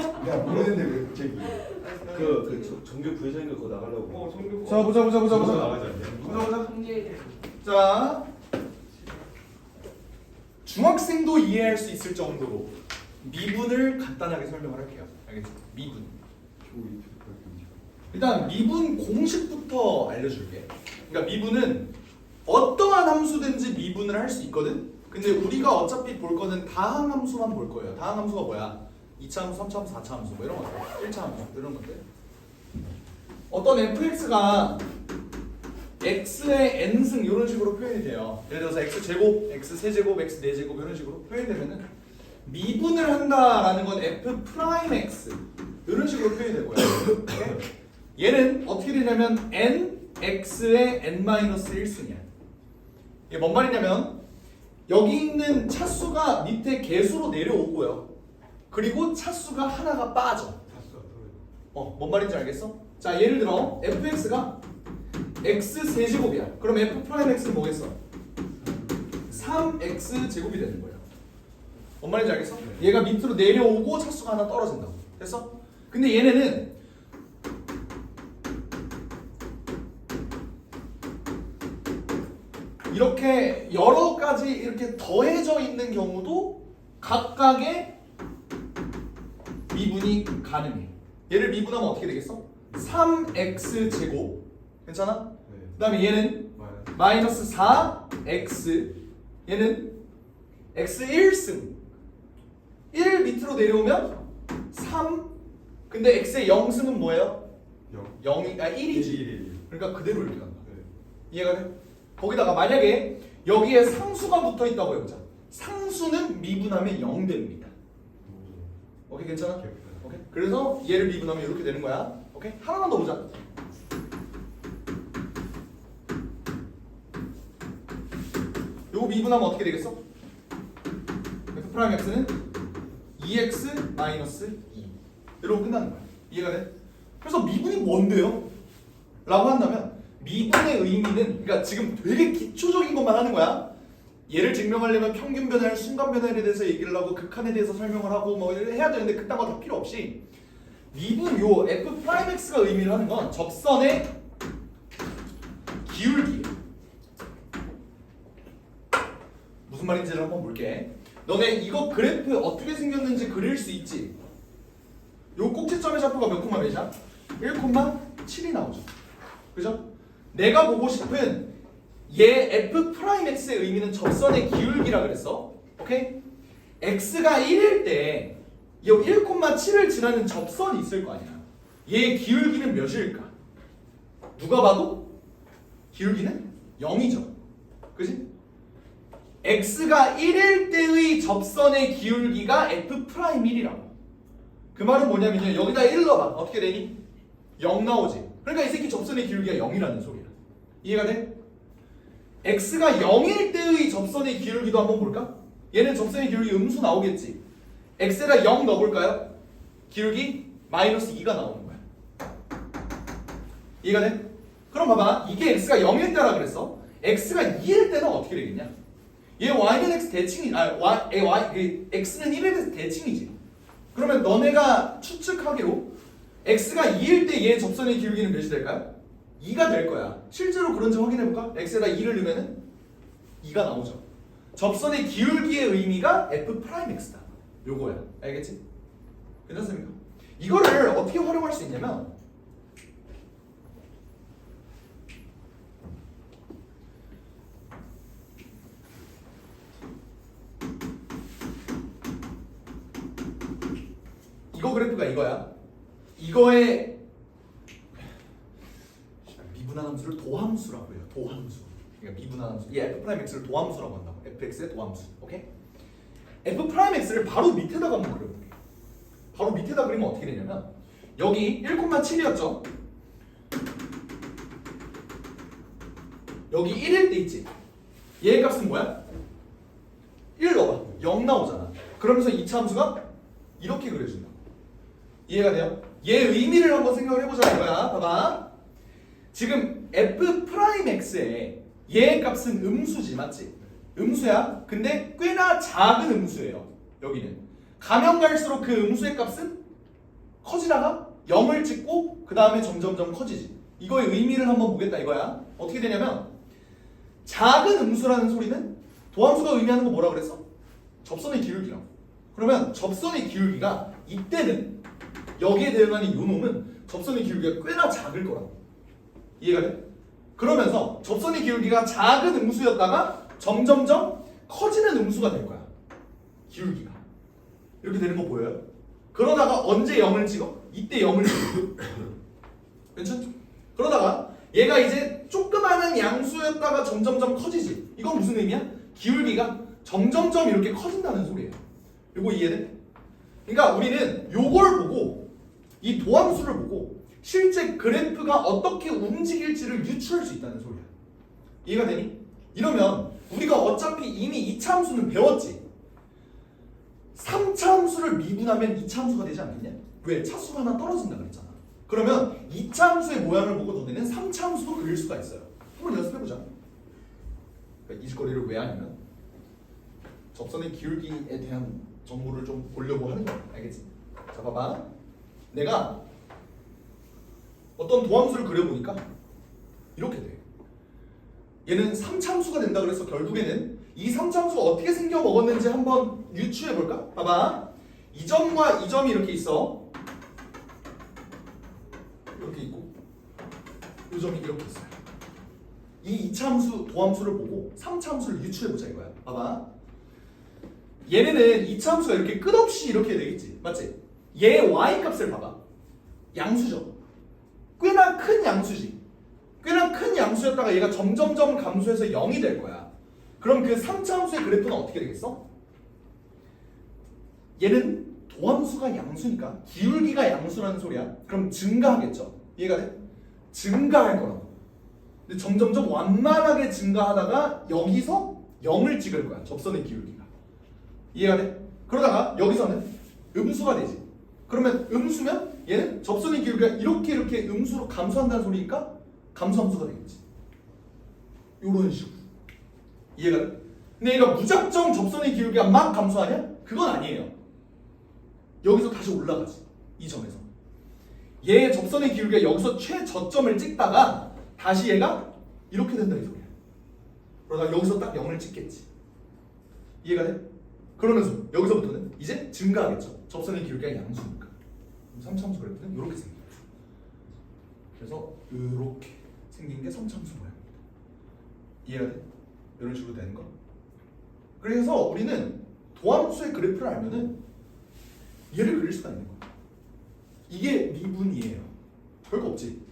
야 모르는데 왜 갑자기? 정규 부회장인가 그거 나가려고. 자 보자. 나가지 않냐? 보자. 자 중학생도 이해할 수 있을 정도로 미분을 간단하게 설명을 할게요. 알겠죠? 미분. 일단 미분 공식부터 알려줄게. 그러니까 미분은 어떠한 함수든지 미분을 할 수 있거든. 근데 우리가 어차피 볼 거는 다항 함수만 볼 거예요. 다항 함수가 뭐야? 2차 함수, 3차 함수, 4차 함수 뭐 이런 것들. 1차 함수 이런 것들. 어떤 fx가 x의 n승 이런 식으로 표현이 돼요. 예를 들어서 x제곱, x세제곱, x4제곱 이런 식으로 표현이 되면은 미분을 한다라는 건 f 프라임 x 이런 식으로 표현이 되고요. 얘는 어떻게 되냐면 n x의 n-1승이야. 이게 뭔 말이냐면 여기 있는 차수가 밑에 개수로 내려오고요. 그리고 차수가 하나가 빠져. 뭔 말인지 알겠어? 자, 예를 들어 fx가 x4제곱이야. 그럼 f 프라임 x는 뭐겠어? 3x 제곱이 되는 거예요. 뭔 말인지 알겠어? 얘가 밑으로 내려오고 차수가 하나 떨어진다고. 됐어? 근데 얘네는 이렇게 여러 가지 이렇게 더해져 있는 경우도 각각의 미분이 가능해. 얘를 미분하면 어떻게 되겠어? 3x 제곱 괜찮아? 그 다음에 얘는 마이너스 4x 얘는 x 1승 1 밑으로 내려오면 3 근데 x의 0승은 뭐예요? 1이지. 그러니까 그대로 이렇게 간다. 이해가 돼? 거기다가 만약에 여기에 상수가 붙어 있다고 해보자. 상수는 미분하면 0 됩니다. 오케이 괜찮아? 오케이. 그래서 얘를 미분하면 이렇게 되는 거야. 오케이. 하나만 더 보자. 요거 미분하면 어떻게 되겠어? f 프라임 x는 2x 마이너스 2 이러고 끝나는 거야. 이해가 돼? 그래서 미분이 뭔데요? 라고 한다면 미분의 의미는 그러니까 지금 되게 기초적인 것만 하는 거야. 얘를 증명하려면 평균 변화율, 순간 변화율에 대해서 얘기를 하고 극한에 대해서 설명을 하고 뭐 해야 되는데 그딴 거 다 필요 없이 미분 요 f 프라임 x가 의미를 하는 건 접선의 기울기. 무슨 말인지를 한번 볼게. 너네 이거 그래프 어떻게 생겼는지 그릴 수 있지? 요 꼭지점의 좌표가 몇 콤마 몇이야? 1,7이 나오죠. 그죠? 내가 보고 싶은 얘 f 프라임 x의 의미는 접선의 기울기라 그랬어. 오케이? x가 1일 때 이 1,7을 지나는 접선이 있을 거 아니야. 얘의 기울기는 몇일까? 누가 봐도 기울기는 0이죠. 그지? x가 1일 때의 접선의 기울기가 f 프라임 1이라고. 그 말은 뭐냐면요. 여기다 1 넣어봐. 어떻게 되니? 0 나오지. 그러니까 이 새끼 접선의 기울기가 0이라는 소리야. 이해가 돼? x가 0일 때의 접선의 기울기도 한번 볼까? 얘는 접선의 기울기 음수 나오겠지. x에다 0 넣어볼까요? 기울기 마이너스 2가 나오는 거야. 이해가 돼? 그럼 봐봐. 이게 x가 0일 때라 그랬어. x가 2일 때는 어떻게 되겠냐? 얘 y는 x 대칭이 x는 1에 대해서 대칭이지. 그러면 너네가 추측하기로 x가 2일 때 얘 접선의 기울기는 몇이 될까요? 2가 될 거야. 실제로 그런지 확인해볼까? x에다 2를 넣으면 2가 나오죠. 접선의 기울기의 의미가 f 프라임 x다. 요거야. 알겠지? 괜찮습니까? 이거를 어떻게 활용할 수 있냐면 이거 그래프가 이거야. 이거의 미분한 함수를 도함수라고 해요. 도함수. 그러니까 미분한 함수. 이 f 프라임 x를 도함수라고 한다고. fx의 도함수. 오케이? f 프라임 x를 바로 밑에다가 한번 그려볼게. 바로 밑에다 그리면 어떻게 되냐면 여기 1,7이었죠. 여기 1일 때 있지. 얘의 값은 뭐야? 1 넣어봐. 0 나오잖아. 그러면서 2차 함수가 이렇게 그려준다. 이해가 돼요? 얘 의미를 한번 생각을 해보자 이거야. 봐봐. 지금 f 프라임 x에 얘의 값은 음수지, 맞지? 음수야. 근데 꽤나 작은 음수예요. 여기는 가면 갈수록 그 음수의 값은 커지다가 0을 찍고 그 다음에 점점점 커지지. 이거의 의미를 한번 보겠다 이거야. 어떻게 되냐면 작은 음수라는 소리는 도함수가 의미하는 거 뭐라 그랬어? 접선의 기울기라고. 그러면 접선의 기울기가 이때는 여기에 대응하는 요 놈은 접선의 기울기가 꽤나 작을 거라고. 이해가 돼? 그러면서 접선의 기울기가 작은 음수였다가 점점점 커지는 음수가 될 거야. 기울기가. 이렇게 되는 거 보여요? 그러다가 언제 0을 찍어? 이때 0을 찍어. 괜찮죠? 그러다가 얘가 이제 조그마한 양수였다가 점점점 커지지. 이건 무슨 의미야? 기울기가 점점점 이렇게 커진다는 소리예요. 이거 이해돼? 그러니까 우리는 요걸 보고 이 도함수를 보고 실제 그래프가 어떻게 움직일지를 유추할 수 있다는 소리야. 이해가 되니? 이러면 우리가 어차피 이미 2차 함수는 배웠지. 3차 함수를 미분하면 2차 함수가 되지 않겠냐? 왜? 차수가 하나 떨어진다 그랬잖아. 그러면 2차 함수의 모양을 보고 너네는 3차 함수도 그릴 수가 있어요. 한번 연습해보자. 그러니까 이 짓거리를 왜 하냐면 접선의 기울기에 대한 정보를 좀 보려고 하는 거야. 알겠지? 자 봐봐. 내가 어떤 도함수를 그려보니까 이렇게 돼. 얘는 3차 함수가 된다 그래서 결국에는 이 3차 함수가 어떻게 생겨 먹었는지 한번 유추해볼까? 봐봐. 이 점과 이 점이 이렇게 있어. 이렇게 있고 이 점이 이렇게 있어요. 이 2차 함수 도함수를 보고 3차 함수를 유추해보자 이거야. 봐봐. 얘네는 2차 함수가 이렇게 끝없이 이렇게 되겠지. 맞지? 얘 y값을 봐봐. 양수죠. 꽤나 큰 양수지. 꽤나 큰 양수였다가 얘가 점점점 감소해서 0이 될 거야. 그럼 그 3차 함수의 그래프는 어떻게 되겠어? 얘는 도함수가 양수니까 기울기가 양수라는 소리야. 그럼 증가하겠죠. 이해가 돼? 증가할 거라고. 근데 점점점 완만하게 증가하다가 여기서 0을 찍을 거야. 접선의 기울기가. 이해가 돼? 그러다가 여기서는 음수가 되지. 그러면 음수면 얘는 접선의 기울기가 이렇게 음수로 감소한다는 소리니까 감소함수가 되겠지. 요런 식으로. 이해가 돼? 근데 얘가 무작정 접선의 기울기가 막 감소하냐? 그건 아니에요. 여기서 다시 올라가지. 이 점에서. 얘의 접선의 기울기가 여기서 최저점을 찍다가 다시 얘가 이렇게 된다 이 소리야. 그러다가 여기서 딱 0을 찍겠지. 이해가 돼? 그러면서 여기서부터는 이제 증가하겠죠. 접선의 기울기가 양수니까. 3차함수 그래프는 이렇게 생겨요. 그래서 이렇게 생긴 게 3차함수 모양입니다. 이해가 돼? 이런 식으로 되는 거. 그래서 우리는 도함수의 그래프를 알면은 얘를 그릴 수가 있는 거야. 이게 미분이에요. 별거 없지.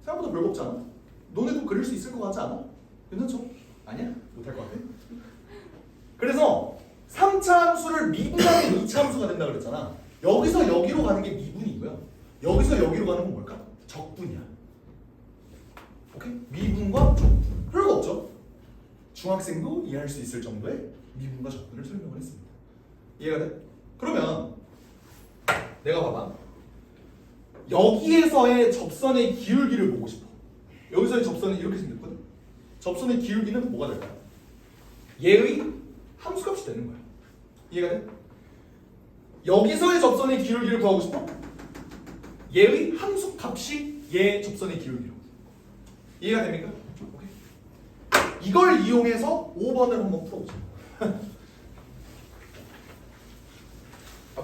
생각보다 별거 없잖아. 너네도 그릴 수 있을 것 같지 않아? 괜찮죠? 아니야? 못할 것 같아? 그래서 3차 함수를 미분하면 2차 함수가 된다 그랬잖아. 여기서 여기로 가는 게 미분이고요. 여기서 여기로 가는 건 뭘까? 적분이야. 오케이? 미분과 적분. 별거 없죠? 중학생도 이해할 수 있을 정도의 미분과 적분을 설명을 했습니다. 이해가 돼? 그러면 내가 봐봐. 여기에서의 접선의 기울기를 보고 싶어. 여기서의 접선은 이렇게 생겼거든. 접선의 기울기는 뭐가 될까? 얘의 함수값이 되는 거야. 이해가 돼? 여기서의 접선의 기울기를 구하고 싶어? 얘의 함수값이 얘 접선의 기울기로. 이해가 됩니까? 오케이. 이걸 이용해서 5번을 한번 풀어보자.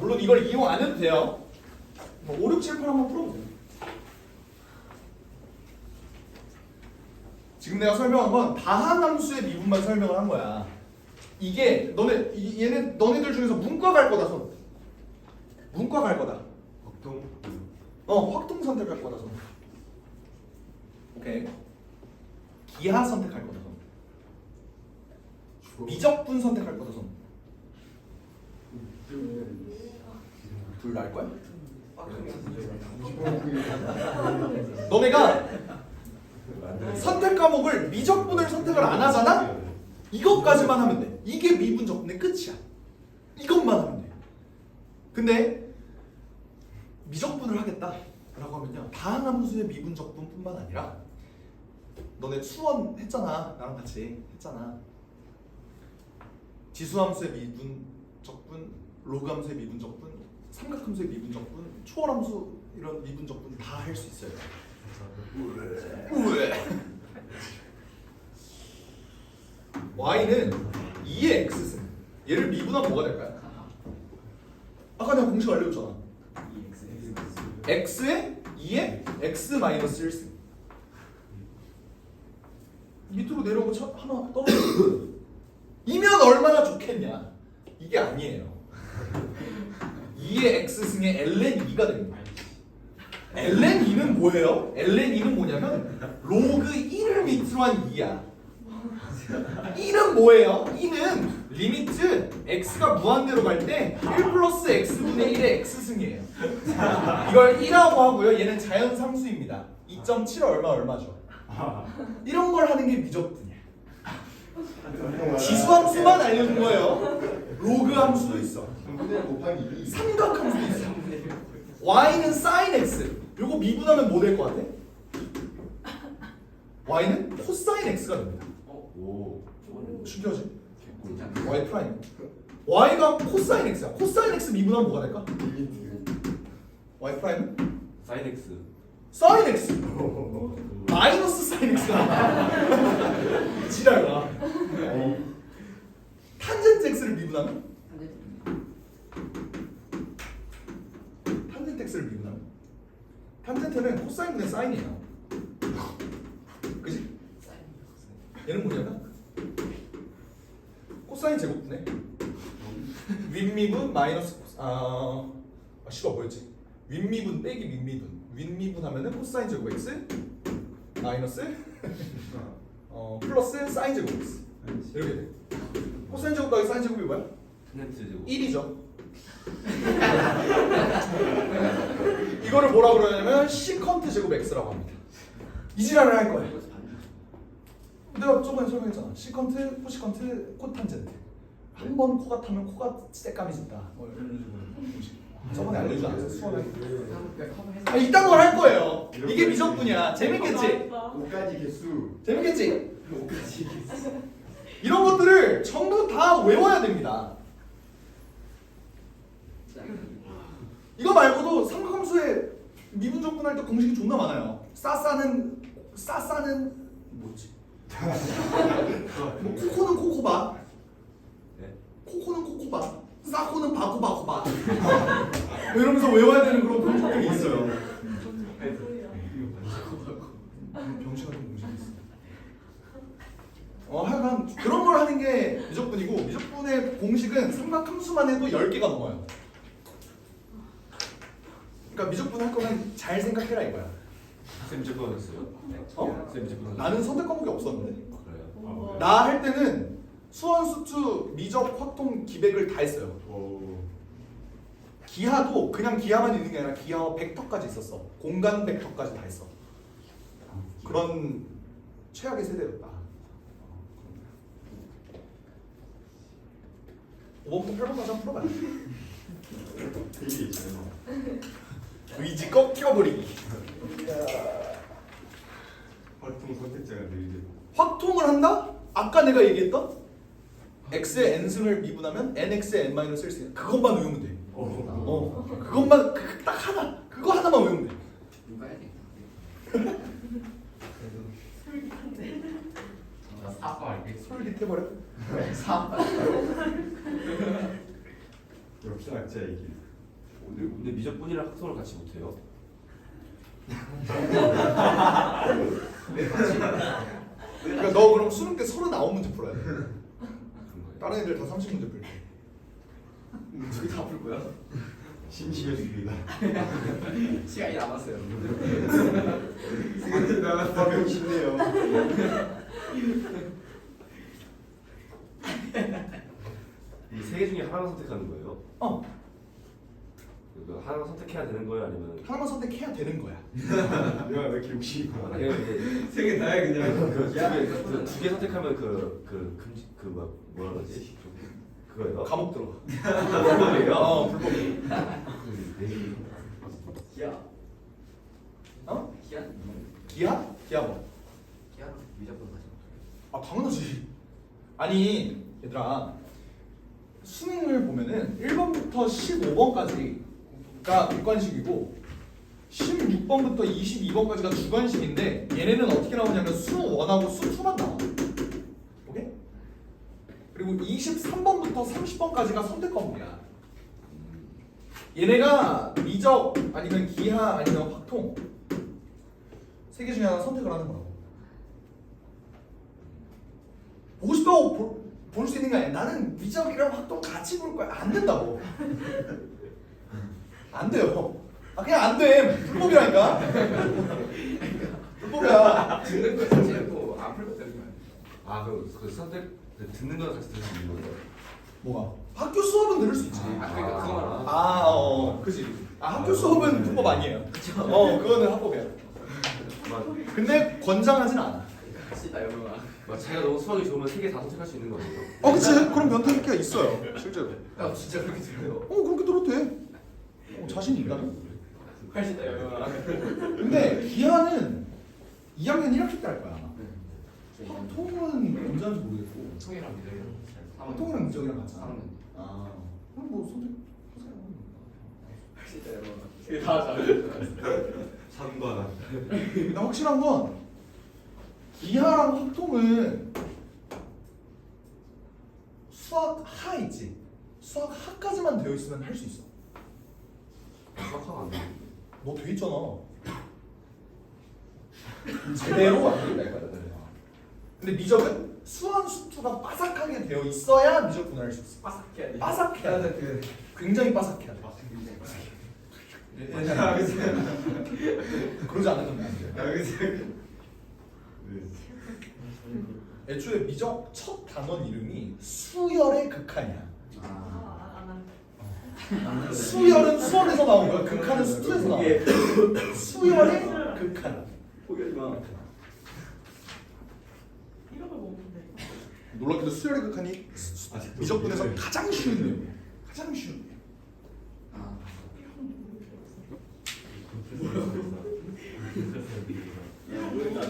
물론 이걸 이용 안 해도 돼요. 5, 6, 7, 8 한번 풀어보세요. 지금 내가 설명한 건 다항함수의 미분만 설명을 한 거야. 이게 얘네 너네들 중에서 문과 갈 거다 손. 문과 갈 거다. 확통 선택할 거다 손. 오케이. 기하 선택할 거다 손. 미적분 선택할 거다 손. 둘 날 거야? 너네가 선택 과목을 미적분을 선택을 안 하잖아? 이것까지만 하면 돼. 이게 미분 적분의 끝이야. 이것만 하면 돼. 근데 미적분을 하겠다라고 하면요, 다항함수의 미분 적분뿐만 아니라 너네 수원 했잖아. 나랑 같이 했잖아. 지수함수의 미분 적분, 로그함수의 미분 적분, 삼각 함수의 미분적분, 초월함수 이런 미분적분 다 할 수 있어요. y는 2의 x승. 얘를 미분하면 뭐가 될까요? 아까 내가 공식 알려줬잖아. x에 2의 x 마이너스 1승. 밑으로 내려오고 하나 떨어져. 이면 얼마나 좋겠냐? 이게 아니에요. 2의 x승에 ln 2가 됩니다. ln 2는 뭐예요? ln 2는 뭐냐면 로그 1을 밑으로 한 2야. 2는 뭐예요? 2는 리미트 x가 무한대로 갈 때 1 플러스 x분의 1의 x승이에요. 이걸 1하고 하고요. 얘는 자연상수입니다. 2.7 얼마죠? 이런 걸 하는 게 미적분이야. 지수함수만 알려준 거예요. 로그 함수도 있어. 삼각함수도 있어. y는 sin x. 요거 미분하면 뭐 될 것 같아? y는 코사인 x가 됩니다. 오. 신기하지? y 프라임. y가 코사인 x야. 코사인 x 미분하면 뭐가 될까? y 프라임 사인 X. sin x. 마이너스 sin x가 지랄가. 탄젠트 x를 미분하면 탄젠트 x를 미분하면 탄젠트는 코사인분의 사인이에요. 그지? 얘는 뭐냐면 코사인 제곱분의 윗미분 마이너스 식어가 뭐였지? 윗미분 빼기 밑미분. 윗미분 하면은 코사인 제곱 x 마이너스 플러스 사인 제곱 x 이렇게 돼. 코사인 제곱 더하기 사인 제곱이 뭐야? 탄젠트 제곱. 1이죠. 이거를 뭐라 그러냐면 시컨트 제곱 x라고 합니다. 이 지랄을 할 거야. 내가 저번에 설명했잖아. 시컨트, 코시컨트, 코탄젠트. 한 번 코가 타면 코가 새까매진다. 뭐 이런 식으로. 저번에 알려주지 않았어? 수업에. 이딴 걸 할 거예요. 이게 미적분이야. 재밌겠지? 5까지 개수. 재밌겠지? 5까지 개수. 이런 것들을 전부 다 외워야 됩니다. 이거 말고도 삼각함수의 미분적분 할 때 공식이 존나 많아요. 싸싸는 뭐지? 뭐 코코는 코코바, 네. 코코는 코코바, 싸코는 바코바코바. 뭐 이러면서 외워야 되는 그런 공식들이 있어요. 병신 같은 공식이 있어. 하여간 그런 걸 하는 게 미적분이고, 미적분의 공식은 삼각함수만 해도 10개가 넘어요. 그러니까 미적분 할 거면 잘 생각해라 이거야. 쌤 미적분 하셨어요? 어? 쌤 미적분 하셨어요? 나는 선택 과목이 없었는데. 그래요? 나 할 때는 수원, 수투, 미적, 확통, 기백을 다 했어요. 오. 기하도 그냥 기하만 있는 게 아니라 기하와 벡터까지 있었어. 공간 벡터까지 다 했어. 그런 최악의 세대였다. 5번부터 8번까지 한번 풀어봐요. 되게 있어요. 의지 꺾여버리기. 활동 선택자가 늘게. 확통을 한다? 아까 내가 얘기했던 x의 n승을 미분하면 nx의 n-1승 그것만 외우면 돼. 그것만 딱 하나. 그거 하나만 외우면 돼. 누가 해야 되겠다. 사과 알겠어. 솔깃 해버려. 사과. 역시 낙자 얘기. 근데 미적분이랑 학통을 같이 못해요? 그러니까 너 그럼 수능 때 39문제 풀어야 돼. 그런 거예요? 다른 애들 다 30문제 풀 때. 저기 다 풀 거야? 심심해 죽이다. 시간이 남았어요. 생각이 나갔다. 병신네요. 이 세 개 중에 하나만 선택하는 거예요? 하나만 선택해야 되는 거예요? 아니면 하나만 선택해야 되는 거야. 내가 왜 이렇게 욕심이 많아? 아니면 이제 세개 다야 그냥. 두개 선택하면 금지 뭐라 그러지? 그거예요? 감옥 들어가. 불법이에요? 불법이. 기아. 기아. 기하? 기하 뭐? 기아로 미적분 가져. 당연하지. 아니 얘들아 수능을 보면은 1번부터 15번까지 가 객관식이고 16번부터 22번까지가 주관식인데 얘네는 어떻게 나오냐면 수 1하고 수 2만 나와. 오케이? 그리고 23번부터 30번까지가 선택 과목이야. 얘네가 미적 아니면 기하 아니면 확통 세 개 중에 하나 선택을 하는 거라고. 보고 싶다고 볼 수 있는 게 아니야. 나는 미적이랑 확통 같이 볼 거야. 안 된다고. 안 돼요. 아 그냥 안 돼. 불법이라니까. 불법이야. 듣는 거 자체고 안 풀고 때리면. 아 그럼 그 선택 그 듣는 거랑 같이 들을 수 있는 거예요? 뭐가? 학교 수업은 들을 수 있지. 그러니까 그거 말하는 거. 그지. 학교 수업은 불법 아니에요. 그거는 합법이야. 근데 권장하진 않아. 시다 영영아. 막 자기가 너무 수학이 좋으면 3개 다 선택할 수 있는 거 아니에요? 그치. 그런 면탈기가 있어요. 실제로. 야 진짜 그렇게 들어요? 그렇게 들어도 돼. 자신이 있다면. 시다 영영아. 근데 기하는 2학년 1학기 때 할 거야. 아마. 통은 언제인지 모르겠고. 통이랑 미적이랑. 통이랑 미적이랑 같이 하는 하면. 그럼 뭐 선택. 시다 영영아. 이게 다 잘해. 3번. 근데 확실한 건 기하랑 확통은 수학 하 있지. 수학 하까지만 되어 있으면 할 수 있어. 수학하면 안 되는데. 너 돼 있잖아. 제대로 안 된다 이거야. 근데 미적은 수한 수투가 바삭하게 되어 있어야 미적 분할할 수 있어. 바삭해야 돼. 바삭해야 돼. 굉장히 바삭해야 돼. 그러지 않으면 안 돼. 애초에 미적 첫 단원 이름이 수열의 극한이야. 수열은 수원에서 나온 거야. 극한은 수투에서 나온 거야. 수열의 극한. 포기하지 마. 이런 걸 먹는데. 놀랍게도 수열의 극한이 미적분에서 가장 쉬운 내용이야. 가장 쉬운 내용. 아.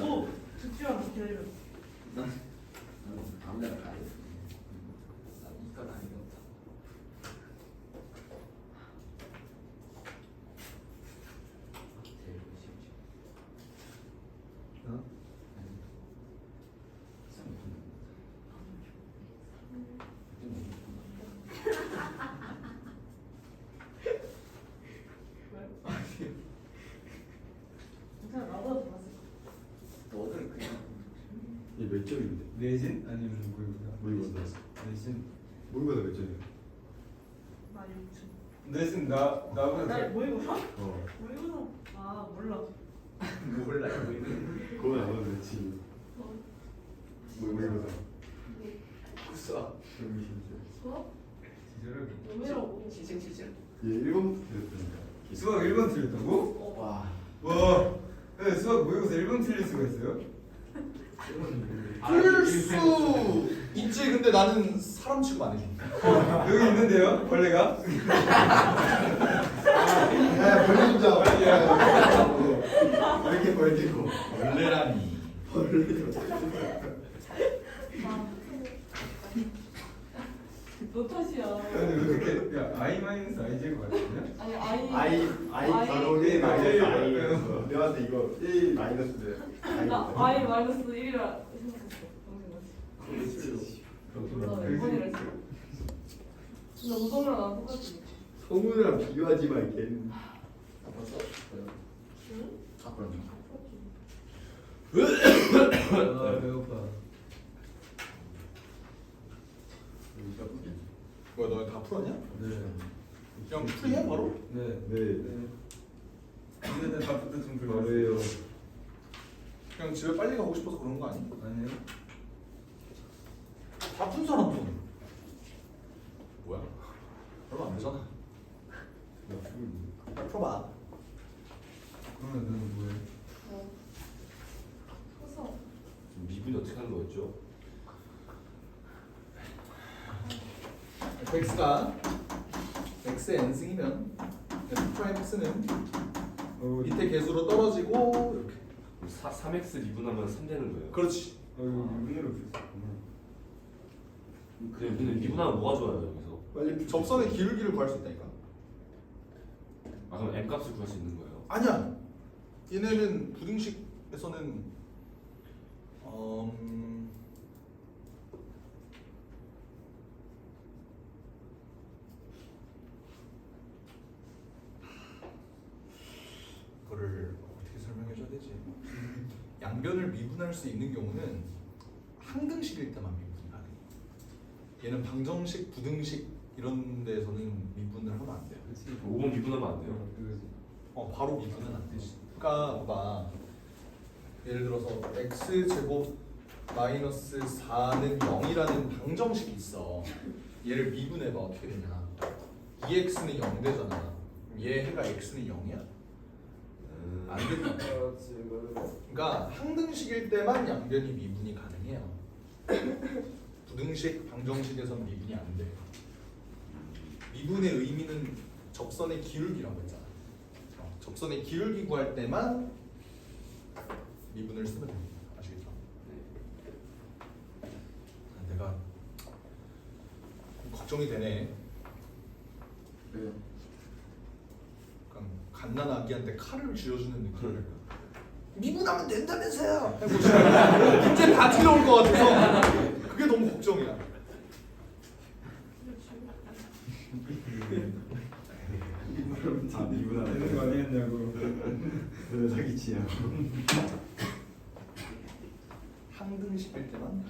오, 듣지만 기다려. 난 아무데나 가야 돼. 나 이건 아니겠다. 제일 쉬우지. 어? 괜찮아, 나보다 더 봤을 너는 그냥 이몇 점인데? 내신 아니면 모의고사? 모의고사. 내신 모의고사 몇 점이야? 나 6층. 내신 나보다 나 잘- 모의고사? 어. 모의고사? 아 몰라. 몰라 알고 있는. 그건 안 와도 되지. 모의고사. 수학. 수업? 기절하게. 너무라고. 시층. 얘 1번부터 들었다니까. 수학 1번 틀렸다고? 와. 와. 네, 수학 모의고사 1번 틀릴 수가 있어요? 풀 수 있지. 근데 나는 사람 취급 안 해주니까. 여기 있는데요? 벌레가? 야, 벌레 좀 왜 이렇게 벌리고? 원래라니. 너 탓이야. 아니 왜 이렇게 야 I 마이너스 I 제곱 아니냐? 아니 I 아이. 바로 1 마이너스 I. 내한테 이거 1 마이너스 나 I 마이너스 1이라 생각했어. 몰라, 몇 번이라 했어. 나 우동이랑 나랑 똑같지. 성훈이랑 비교하지 마 이게. 벌써? 응? 아 그럼요. 아 배고파. 뭐야 너네 다 풀었냐? 네. 그냥 풀이해 바로? 네. 네. 근데 답부터 좀 바로예요. 그냥 집에 빨리 가고 싶어서 그런 거 아니? 아니요. 다 푼 사람 손. 뭐야? 얼마 안 되잖아. 빨리 풀어봐. 그러면 너는 뭐해? 커서. 미분이 어떻게 하는 거였죠? x가 x의 n승이면 f 프라임 x는 밑에 개수로 떨어지고 이렇게. 3x 미분하면 3 되는 거예요? 그렇지. 이거 미분으로 풀었구나. 근데 미분하면 뭐가 좋아요 여기서? 빨리 접선의 기울기를 구할 수 있다니까. 그럼 m 값을 구할 수 있는 거예요? 아니야. 얘네는 부등식에서는 이거를 어떻게 설명해줘야 되지? 양변을 미분할 수 있는 경우는 항등식일 때만 미분이 가능해. 얘는 방정식, 부등식 이런 데서는 미분을 하면 안 돼요. 5번 미분하면 안 돼요? 바로 미분은 안 되지. 그러니까 봐. 예를 들어서 x제곱 마이너스 4는 0이라는 방정식이 있어. 얘를 미분해봐. 어떻게 되냐. 2x는 0 되잖아. 얘 해가 x는 0이야? 안 된다. 그러니까 항등식일 때만 양변이 미분이 가능해요. 부등식, 방정식에서는 미분이 안 돼요. 미분의 의미는 접선의 기울기라고 했잖아. 접선의 기울기 구할 때만 미분을 쓰면 됩니다. 아시겠죠? 내가 걱정이 되네. 왜요? 약간 갓난아기한테 칼을 쥐어주는 느낌이랄까. 미분하면 된다면서요. 문제 다 틀려올 것 같아서 그게 너무 걱정이야. 미분하는 되는 거 아니겠냐고. 사기치냐고. 항등식일 때만.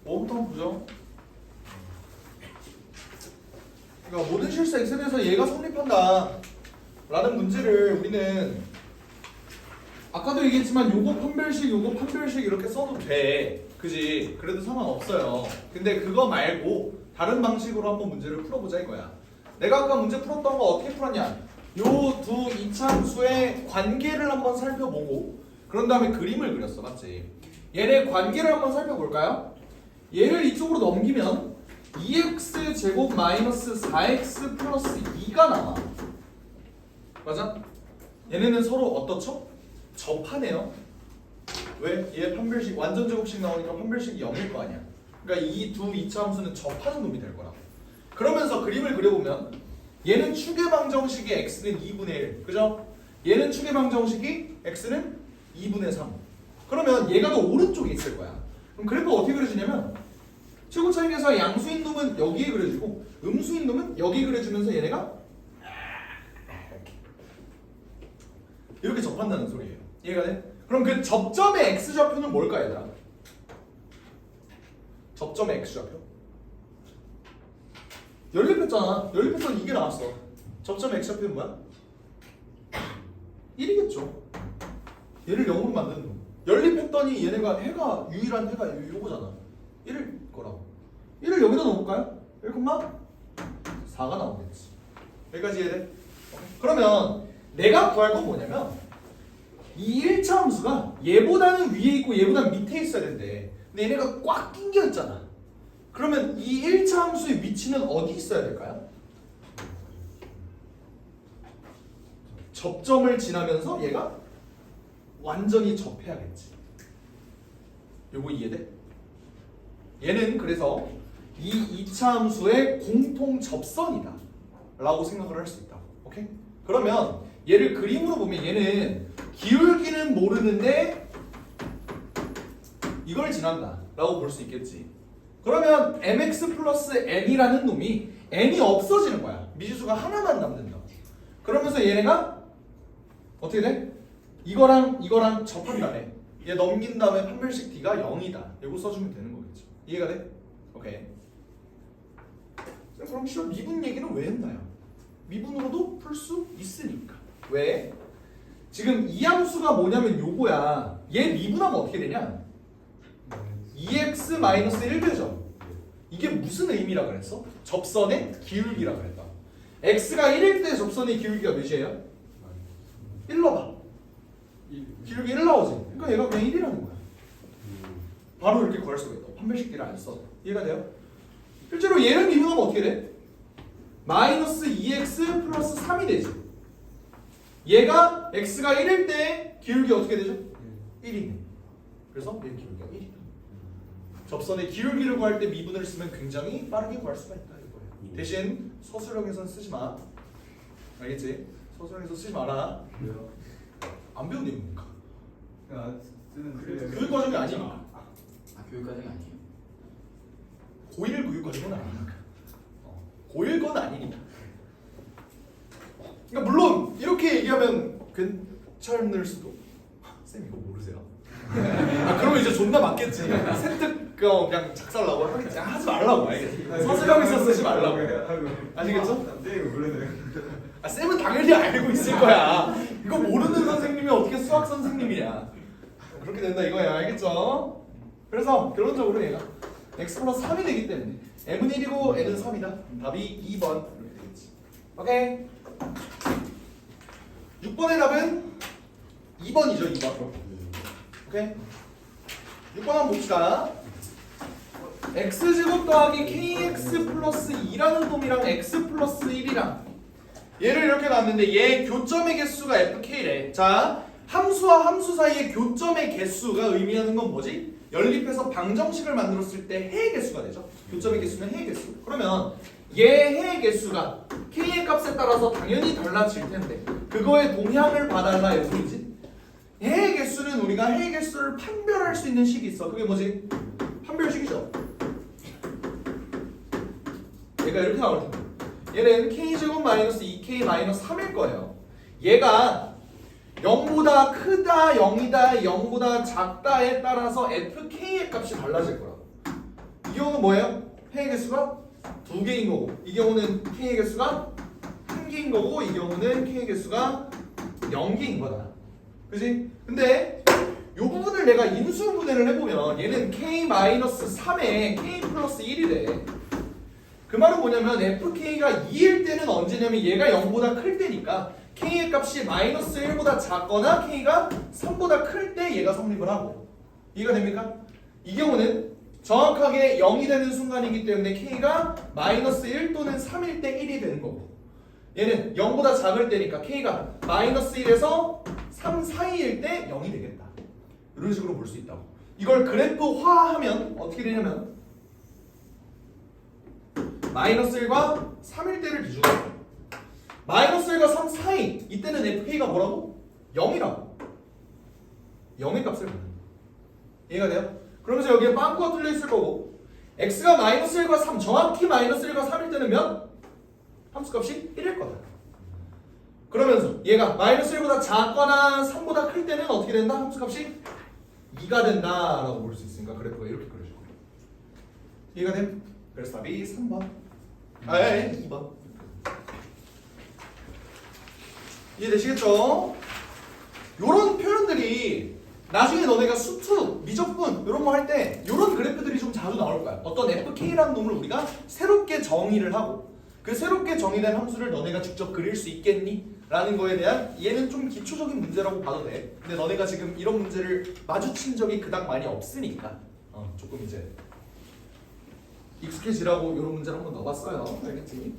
뭐부터 한번 보죠. 그러니까 모든 실수 x에 대해서 얘가 성립한다 라는 문제를 우리는 아까도 얘기했지만 요거 판별식 요거 판별식 이렇게 써도 돼. 그지? 그래도 상관없어요. 근데 그거 말고 다른 방식으로 한번 문제를 풀어보자 이거야. 내가 아까 문제 풀었던 거 어떻게 풀었냐, 요 두 이차함수의 관계를 한번 살펴보고 그런 다음에 그림을 그렸어. 맞지? 얘네 관계를 한번 살펴볼까요? 얘를 이쪽으로 넘기면 2x 제곱 마이너스 4x 플러스 2가 나와. 맞아? 얘네는 서로 어떻죠? 접하네요. 왜? 얘 판별식 완전 제곱식 나오니까 판별식이 0일 거 아니야. 그러니까 이 두 이차함수는 접하는 놈이 될 거라고. 그러면서 그림을 그려보면 얘는 축의 방정식이 x는 2분의 1, 그죠? 얘는 축의 방정식이 x는 2분의 3. 그러면 얘가 더 오른쪽에 있을 거야. 그럼 그래프 어떻게 그려지냐면 최고 차이에서 양수인 놈은 여기에 그려지고 음수인 놈은 여기 그려주면서 얘네가 이렇게 접한다는 소리예요. 이해가 돼? 그럼 그 접점의 x좌표는 뭘까 얘들아? 접점의 x좌표? 연립했잖아. 연립했더니 이게 나왔어. 접점의 x좌표는 뭐야? 1이겠죠. 얘를 0으로 만드는 거. 연립했더니 얘네가 해가 유일한 해가 요거잖아. 1일 거라고. 1을 여기다 넣어볼까요? 1,4가 나오겠지. 여기까지 이해돼? 그러면 내가 구할 건 뭐냐면 이 1차 함수가 얘보다는 위에 있고 얘보다는 밑에 있어야 된대. 근데 얘네가 꽉 낑겨 있잖아. 그러면 이 1차 함수의 위치는 어디 있어야 될까요? 접점을 지나면서 얘가 완전히 접해야겠지. 요거 이해돼? 얘는 그래서 이 2차 함수의 공통 접선이다 라고 생각을 할 수 있다. 오케이? 그러면 얘를 그림으로 보면 얘는 기울기는 모르는데 이걸 지난다 라고 볼 수 있겠지. 그러면 mx 플러스 n이라는 놈이 n이 없어지는 거야. 미지수가 하나만 남는다고. 그러면서 얘네가 어떻게 돼? 이거랑 접한다네. 얘 넘긴 다음에 판별식 d가 0이다. 이거 써주면 되는 거겠죠. 이해가 돼? 오케이. 그럼 시험 미분 얘기는 왜 했나요? 미분으로도 풀 수 있으니까. 왜? 지금 이 함수가 뭐냐면 요거야. 얘 미분하면 어떻게 되냐? 2x-1 되죠. 이게 무슨 의미라 그랬어? 접선의 기울기라 그랬다. x가 1일 때 접선의 기울기가 몇이에요? 1 넣어봐. 기울기 1 나오지. 그러니까 얘가 그냥 1이라는 거야. 바로 이렇게 구할 수가 있다. 판별식들을 안 써. 이해가 돼요? 실제로 얘를 미분하면 어떻게 돼? 마이너스 2x 플러스 3이 되지. 얘가 x가 1일 때 기울기 어떻게 되죠? 1이네. 그래서 얘 기울기가 1이다. 접선의 기울기를 구할 때 미분을 쓰면 굉장히 빠르게 구할 수가 있다 이거예요. 대신 서술형에서는 쓰지 마. 알겠지? 서술형에서 쓰지 마라. 왜요? 안 배운 내용이니까. 쓰는 교육 과정이 아니니까. 아 교육 과정이 아니에요. 고1 교육 과정은 아니니까. 고1 건 아니니까. 그러니까 물론 이렇게 얘기하면 괜찮을 수도. 쌤 이거 모르세요? 아 그러면 이제 존나 맞겠지. 세특 그냥 작살나고 하겠지. 하지 말라고. 알겠지? 서술형에서 쓰지 말라고. 아시겠죠? 네 이거 모르네요. 아 쌤은 당연히 알고 있을 거야. 이거 모르는 선생님이 어떻게 수학 선생님이냐. 그렇게 된다 이거야. 알겠죠? 그래서 결론적으로 얘가 x 플러스 3이 되기 때문에 m은 1이고 n은 3이다. 답이 2번 이렇게 되겠지. 오케이. 6번의 답은 2번이죠. 2번. 오케이. 6번 한번 봅시다. x제곱 더하기 kx 플러스 2라는 놈이랑 x 플러스 1이랑 얘를 이렇게 놨는데 얘 교점의 개수가 fk래. 자, 함수와 함수 사이의 교점의 개수가 의미하는 건 뭐지? 연립해서 방정식을 만들었을 때 해의 개수가 되죠. 교점의 개수는 해의 개수. 그러면 얘 해의 개수가 k의 값에 따라서 당연히 달라질 텐데 그거의 동향을 봐달라 이 소리지. 해의 개수는 우리가 해의 개수를 판별할 수 있는 식이 있어. 그게 뭐지? 판별식이죠. 얘가 이렇게 나올 텐데 얘는 k제곱 마이너스 2k 마이너스 3일 거예요. 얘가 0보다 크다, 0이다, 0보다 작다에 따라서 fk의 값이 달라질 거라고. 이 경우는 뭐예요? 해의 개수가 2개인 거고 이 경우는 k의 개수가 1개인 거고 이 경우는 k의 개수가 0개인 거다. 그지? 근데 이 부분을 내가 인수분해를 해보면 얘는 k-3에 k 플러스 1이래. 그 말은 뭐냐면 fk가 2일 때는 언제냐면 얘가 0보다 클 때니까 k의 값이 마이너스 1보다 작거나 k가 3보다 클 때 얘가 성립을 하고. 이해가 됩니까? 이 경우는 정확하게 0이 되는 순간이기 때문에 k가 마이너스 1 또는 3일 때 1이 되는 거고 얘는 0보다 작을 때니까 k가 마이너스 1에서 3 사이일 때 0이 되겠다. 이런 식으로 볼 수 있다고. 이걸 그래프화하면 어떻게 되냐면 마이너스 1과 3일 때를 기준으로 마이너스 1과 3 사이 이때는 fk가 뭐라고? 0이라고. 0의 값을 받는 거야. 이해가 돼요? 그러면서 여기에 빵꾸가 뚫려 있을 거고 x가 마이너스 1과 3 정확히 마이너스 1과 3일 때는 몇? 함수값이 1일 거다. 그러면서 얘가 마이너스 1보다 작거나 3보다 클 때는 어떻게 된다? 함수값이 2가 된다라고 볼 수 있으니까 그래프가 이렇게 그려질 거예요. 이해가 됨? 그래서 답이 3번. 2번. 이해되시겠죠? 요런 표현들이 나중에 너네가 수투, 미적분 이런 거 할 때 요런 그래프들이 좀 자주 나올 거야. 어떤 fk라는 놈을 우리가 새롭게 정의를 하고 그 새롭게 정의된 함수를 너네가 직접 그릴 수 있겠니? 라는 거에 대한 얘는 좀 기초적인 문제라고 봐도 돼. 근데 너네가 지금 이런 문제를 마주친 적이 그닥 많이 없으니까 조금 이제 익숙해지라고 이런 문제를 한번 넣어봤어요. 알겠지?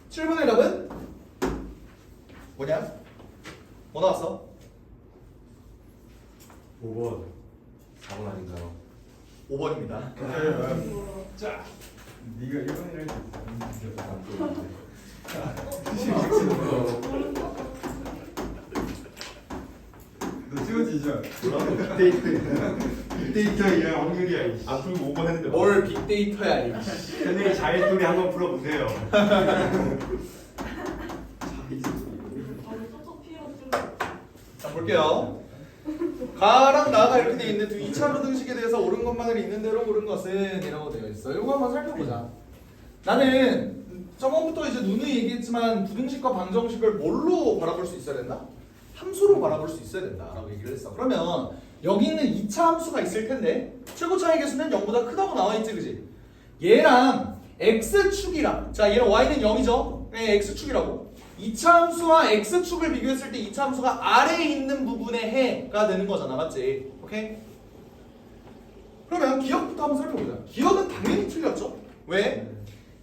7번의 답은 뭐냐? 뭐 나왔어? 5번. 4번 아닌가요? 5번입니다. 자, 네가 1번이라 했지. 너 찍어지죠? 뭐라고? 빅데이터야 확률이야. 안 풀고 5번 했는데. 뭘 빅데이터야 이 선생님 자일돌이 한번 풀어보세요. 바로 쏙쏙 피해가지고. 자 볼게요. 가랑 나가 이렇게 돼 있는데 2차 등식에 대해서 옳은 것만을 있는 대로 옳은 것은 이라고 되어 있어요. 이거 한번 살펴보자. 나는 저번부터 이제 누누이 얘기했지만 부등식과 방정식을 뭘로 바라볼 수 있어야 된다? 함수로 바라볼 수 있어야 된다라고 얘기를 했어. 그러면 여기 있는 2차 함수가 있을 텐데 최고차의 개수는 0보다 크다고 나와 있지, 그지? 얘랑 x축이랑 자 얘는 y는 0이죠? 네, x축이라고. 2차 함수와 x축을 비교했을 때 2차 함수가 아래에 있는 부분의 해가 되는 거잖아, 맞지? 오케이? 그러면 기억부터 한번 살펴보자. 기억은 당연히 틀렸죠? 왜?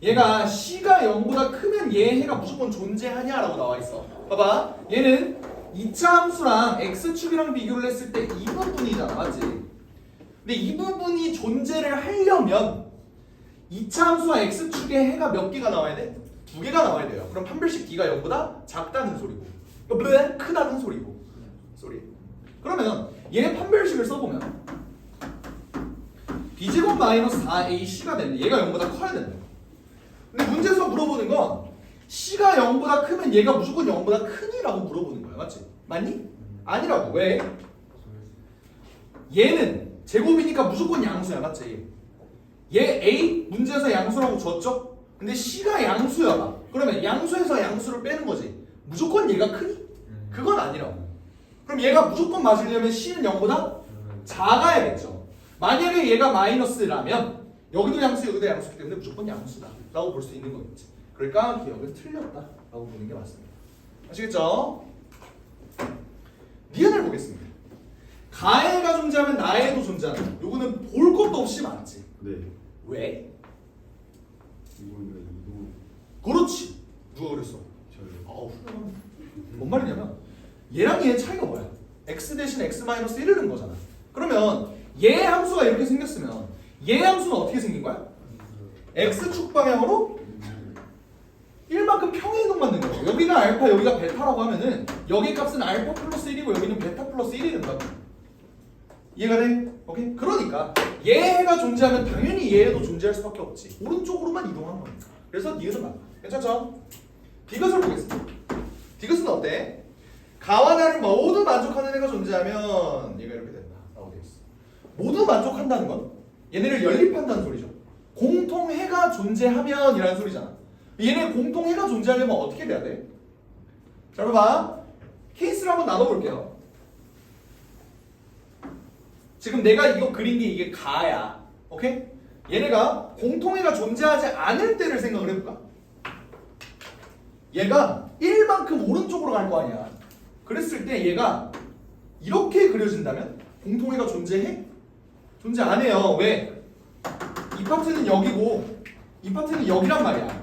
얘가 c가 0보다 크면 얘 해가 무조건 존재하냐라고 나와 있어. 봐봐, 얘는 2차 함수랑 x축이랑 비교를 했을 때 이 부분이잖아, 맞지? 근데 이 부분이 존재를 하려면 2차 함수와 x축의 해가 몇 개가 나와야 돼? 2개가 나와야 돼요. 그럼 판별식 d가 0보다 작다는 소리고 크다는 소리고 그러면 얘 판별식을 써보면 b제곱 마이너스 4ac가 되는데 얘가 0보다 커야 된다. 근데 문제에서 물어보는 건 c가 0보다 크면 얘가 무조건 0보다 크니라고 물어보는 거야, 맞지? 맞니? 아니라고. 왜? 얘는 제곱이니까 무조건 양수야, 맞지? 얘 a 문제에서 양수라고 줬죠? 근데 c가 양수야. 그러면 양수에서 양수를 빼는 거지. 무조건 얘가 크니? 그건 아니라고. 그럼 얘가 무조건 맞으려면 c는 0보다 작아야겠죠. 만약에 얘가 마이너스라면 여기도 양수 여기도 양수기 때문에 무조건 양수다 라고 볼 수 있는 거겠지. 그러니까 기억은 틀렸다 라고 보는 게 맞습니다. 아시겠죠? 니은을 보겠습니다. 가해가 존재하면 나해도 존재한다. 요거는 볼 것도 없이 맞지. 네. 왜? 이거. 그렇지. 누가 그랬어? 저요. 아우. 뭔 말이냐면 얘랑 얘의 차이가 뭐야? x 대신 x 마이너스 1을 넣은 거잖아. 그러면 얘 함수가 이렇게 생겼으면 얘 함수는 어떻게 생긴 거야? x축 방향으로 1만큼 평행이동만 된 거야. 여기가 알파 여기가 베타라고 하면은 여기 값은 알파 플러스 1이고 여기는 베타 플러스 1이 된다고. 이해가 돼? 오케이? 그러니까 얘가 존재하면 당연히 얘도 존재할 수밖에 없지. 오른쪽으로만 이동한 거니까. 그래서 니은은 맞다. 괜찮죠? 디귿을 보겠습니다. 디귿은 어때? 가와 나를 모두 만족하는 애가 존재하면 얘가 이렇게 된다 라고 되어 있어. 모두 만족한다는 건 얘네를 연립한다는 소리죠. 공통해가 존재하면 이라는 소리잖아. 얘네 공통해가 존재하려면 어떻게 돼야 돼? 자, 봐봐. 케이스를 한번 나눠볼게요. 지금 내가 이거 그린 게 이게 가야. 오케이? 얘네가 공통해가 존재하지 않을 때를 생각을 해볼까? 얘가 1만큼 오른쪽으로 갈 거 아니야. 그랬을 때 얘가 이렇게 그려진다면 공통해가 존재해? 존재 안 해요. 왜? 이 파트는 여기고 이 파트는 여기란 말이야.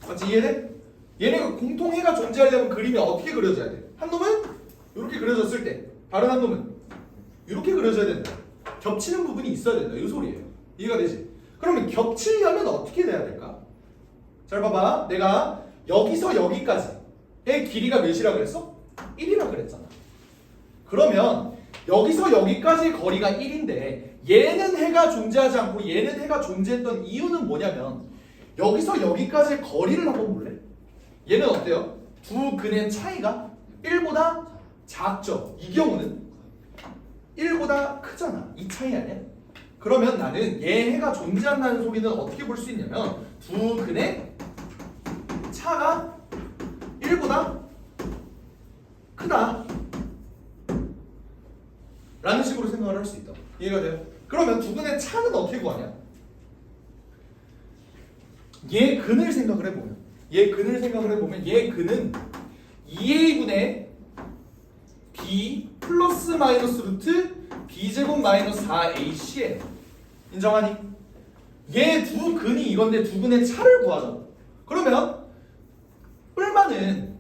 맞지? 이해돼? 얘네가 공통해가 존재하려면 그림이 어떻게 그려져야 돼? 한 놈은 이렇게 그려졌을 때 다른 한 놈은 이렇게 그려져야 된다. 겹치는 부분이 있어야 된다. 이 소리예요. 이해가 되지? 그러면 겹치려면 어떻게 돼야 될까? 잘 봐봐. 내가 여기서 여기까지의 길이가 몇이라 그랬어? 1이라 그랬잖아. 그러면 여기서 여기까지의 거리가 1인데 얘는 해가 존재하지 않고 얘는 해가 존재했던 이유는 뭐냐면 여기서 여기까지의 거리를 한번 볼래? 얘는 어때요? 두 근의 차이가 1보다 작죠. 이 경우는 1보다 크잖아. 이 차이 아니야? 그러면 나는 얘 해가 존재한다는 소리는 어떻게 볼 수 있냐면 두 근의 차가 1보다 크다 라는 식으로 생각을 할 수 있다. 이해가 돼요? 그러면 두 근의 차는 어떻게 구하냐? 얘 근을 생각을 해보면 얘 근은 2a분의 b 플러스 마이너스 루트 b제곱 마이너스 4ac예요. 인정하니? 얘 두 근이 이건데 두 근의 차를 구하자. 그러면 뿔만은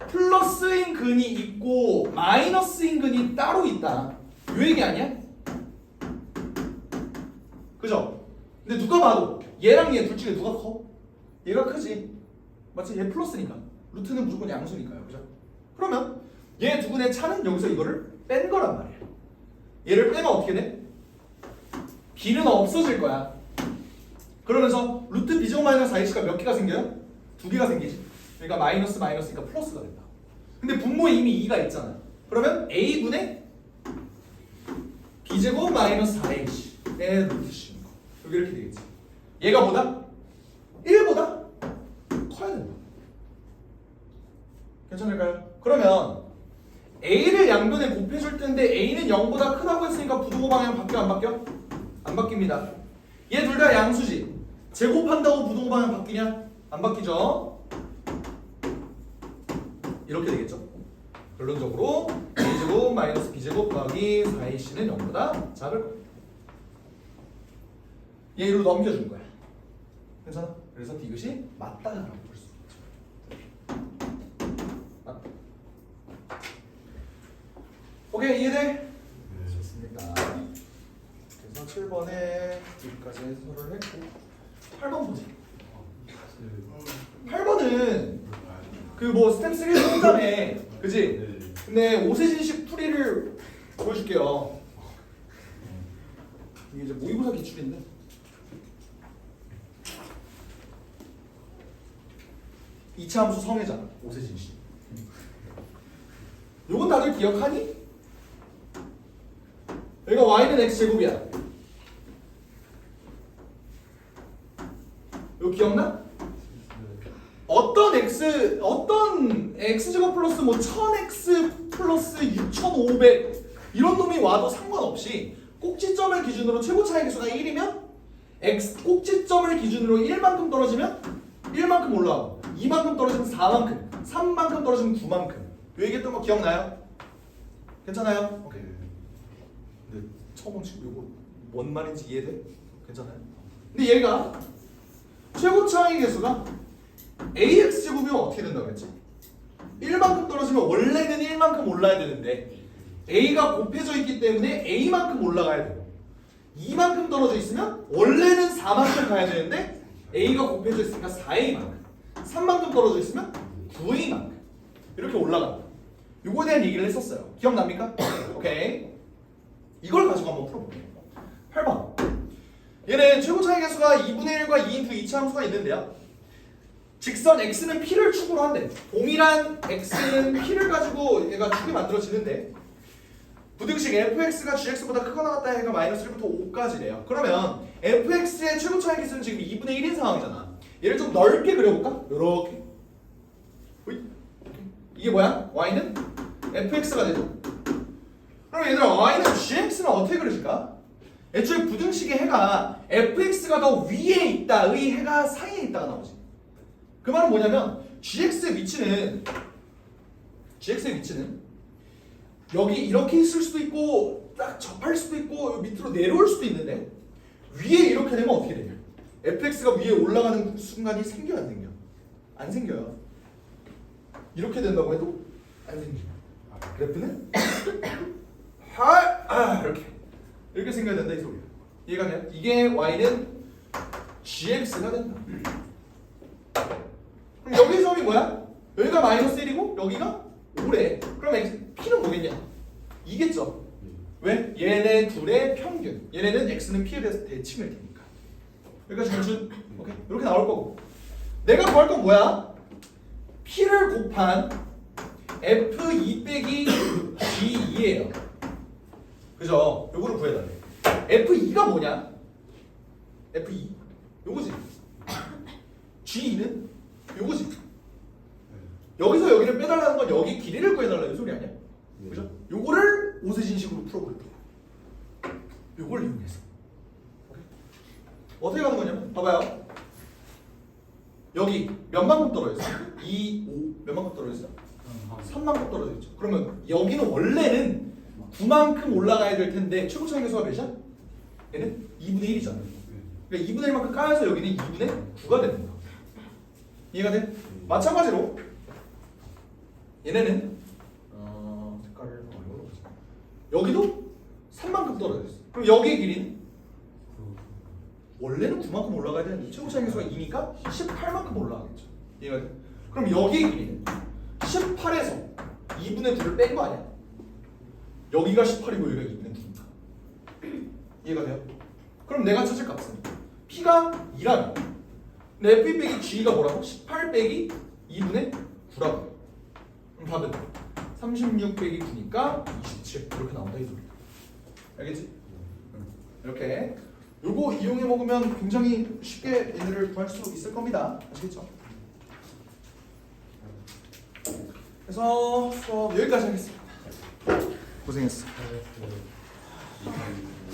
플러스인 근이 있고 마이너스인 근이 따로 있다. 요 얘기 아니야? 그죠? 근데 누가 봐도 얘랑 얘 둘 중에 누가 커? 얘가 크지. 맞지? 얘 플러스니까. 루트는 무조건 양수니까요. 그죠? 그러면 얘 두 근의 차는 여기서 이거를 뺀 거란 말이야. 얘를 빼면 어떻게 돼? b는 없어질 거야. 그러면서 루트 b제곱 마이너스 4ac가 몇 개가 생겨요? 두 개가 생기지. 그러니까 마이너스 마이너스니까 플러스가 된다. 근데 분모에 이미 2가 있잖아. 그러면 a분의 b제곱 마이너스 4ac 루트 C인 거. 여기 이렇게 되겠지. 얘가 뭐다? 1보다 커야 된다. 괜찮을까요? 그러면 a를 양변에 곱해줄 텐데 a는 0보다 크다고 했으니까 부등호 방향 바뀌어 안 바뀌어? 안 바뀝니다. 얘 둘 다 양수지. 제곱한다고 부등호 방향 바뀌냐? 안 바뀌죠? 이렇게 되겠죠? 결론적으로 a제곱 마이너스 b제곱 더하기 4ac는 0보다 작을 거야. 얘 이리로 넘겨준 거야. 괜찮아? 그래서 이것이 맞다라고 볼 수 있죠. 맞다. 오케이, 이해돼? 좋습니다. 그래서 7번에 여기까지 해설을 했고 8번 보자. 8번은 그 뭐 스텝 3 한다음에 그지? 근데 오세진식 풀이를 보여줄게요. 이게 이제 모의고사 기출인데 이차함수 성애잖아. 오세진식. 요건 다들 기억하니? 여기가 y는 x제곱이야. 이거 기억나? 어떤 x제곱 플러스 뭐 1000x 플러스 6500 이런 놈이 와도 상관없이 꼭지점을 기준으로 최고 차이 개수가 1이면 x 꼭지점을 기준으로 1만큼 떨어지면 1만큼 올라가고 2만큼 떨어지면 4만큼 3만큼 떨어지면 9만큼 요 얘기했던 거 기억나요? 괜찮아요? 오케이. 근데 처음 온 친구 이거 뭔 말인지 이해돼? 괜찮아요? 근데 얘가 최고 차이 개수가 AX제곱이면 어떻게 된다고 했지? 1만큼 떨어지면 원래는 1만큼 올라야 되는데 A가 곱해져 있기 때문에 A만큼 올라가야 되고 2만큼 떨어져 있으면 원래는 4만큼 가야 되는데 A가 곱해져 있으니까 4A만큼 3만큼 떨어져 있으면 9A만큼 이렇게 올라간다. 요거에 대한 얘기를 했었어요. 기억납니까? 오케이. 이걸 가지고 한번 풀어볼게요. 8번. 얘는 최고 차이 개수가 2분의 1과 2인투 2차 함수가 있는데요. 직선 x는 p를 축으로 한대. 동일한 x는 p를 가지고 얘가 축이 만들어지는데 부등식 fx가 gx보다 크거나 같다 해가 마이너스 1부터 5까지래요. 그러면 fx의 최고 차이 개수는 지금 2분의 1인 상황이잖아. 얘를 좀 넓게 그려볼까? 요렇게. 이게 뭐야? y는 fx가 되죠. 그럼 얘들아 y는 gx는 어떻게 그려질까? 애초에 부등식의 해가 fx가 더 위에 있다, 의 해가 사이에 있다가 나오지. 그 말은 뭐냐면 gx의 위치는 여기 이렇게 있을 수도 있고 딱 접할 수도 있고 밑으로 내려올 수도 있는데 위에 이렇게 되면 어떻게 되냐? fx가 위에 올라가는 순간이 생겨 안 생겨? 안 생겨요. 이렇게 된다고 해도 안 생겨. 그래프는 이렇게 생겨야 된다 이 소리야. 이해가 돼요? 이게 y는 gx가 된다. 그럼 여기 점이 뭐야? 여기가 마이너스 1이고 여기가 5래. 그럼 p는 뭐겠냐? 2겠죠. 왜? 얘네 둘의 평균. 얘네는 x는 p에 대해서 대칭을 테니까. 여기까지 잘 오케이? 이렇게 나올 거고. 내가 구할 건 뭐야? P를 곱한 F2 빼기 G2예요. 그죠? 요거를 구해달래. F2가 뭐냐? F2 요거지. G2는 요거지. 여기서 여기를 빼달라는 건 여기 길이를 구해달라 이 소리 아니야? 그죠? 요거를 오세진식으로 풀어볼게요. 요걸 이용해서. 오케이? 어떻게 가는 거냐면 봐봐요. 여기 몇만큼 떨어져 있어? 2, 5 몇만큼 떨어져 있어? 3만큼 떨어져 있죠. 그러면 여기는 원래는 9만큼 올라가야 될 텐데 최고 차이 계수가 몇이야? 얘는 2분의 1이잖아. 그러니까 2분의 1만큼 까여서 여기는 2분의 9가 되는 거야. 이해가 돼? 마찬가지로 얘네는 색깔을 어려워. 여기도 3만큼 떨어져 있어. 그럼 여기의 길이는 원래는 9만큼 올라가야 되는데 최고 차이 계수가 2니까 18만큼 올라가겠죠. 이해가 돼? 그럼 여기의 길이는 18에서 2분의 9를 뺀 거 아니야? 여기가 18이고 여기가 2분의 9니까. 이해가 돼요? 그럼 내가 찾을 값은 P가 2라면 근데 F2 빼기 G가 뭐라고? 18 빼기 2분의 9라고. 그럼 답은 36 빼기 9니까 27 이렇게 나온다 이 소리다. 알겠지? 이렇게 요거 이용해 먹으면 굉장히 쉽게 얘네를 구할 수 있을 겁니다. 아시겠죠? 그래서 수업 여기까지 하겠습니다. 고생했어.